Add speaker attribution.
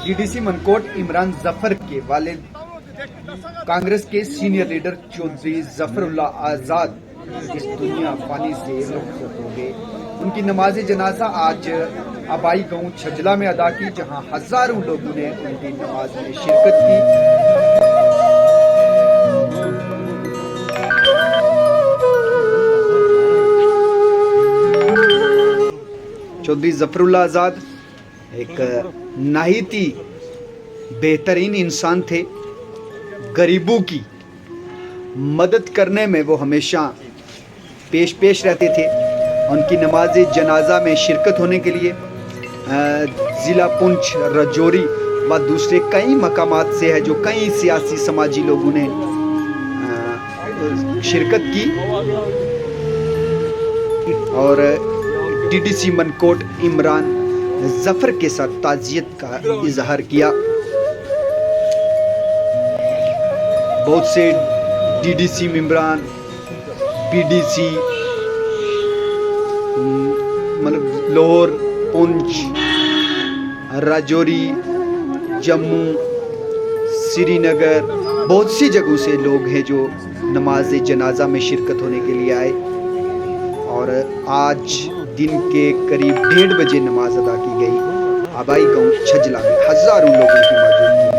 Speaker 1: DDC Mankot Imran Zafar के वालिद कांग्रेस के सीनियर लीडर चौधरी जफरुल्लाह आजाद इस दुनिया फानी से रुखसत हो गए। उनकी नमाज जनाजा आज आबाई गांव छजला में अदा की, जहां हजारों लोगों ने उनकी नमाज में शिरकत की। चौधरी जफरुल्लाह आजाद एक नाहिती बेहतरीन इंसान थे। गरीबों की मदद करने में वो हमेशा पेश रहते थे। उनकी नमाज जनाजा में शिरकत होने के लिए ज़िला पुंछ, राजौरी व दूसरे कई मकामात से है जो कई सियासी समाजी लोगों ने शिरकत की और डीडीसी मनकोट इमरान जफर के साथ ताज़ियत का इजहार किया। बहुत से डीडीसी मेंबरान, पीडीसी, मतलब लाहौर, पुंछ, राजौरी, जम्मू, श्रीनगर, बहुत सी जगहों से लोग हैं जो नमाज जनाजा में शिरकत होने के लिए आए। और आज दिन के करीब 1:30 बजे नमाज अदा की गई। आबाई गांव छजला में हजारों लोगों की मौजूदगी।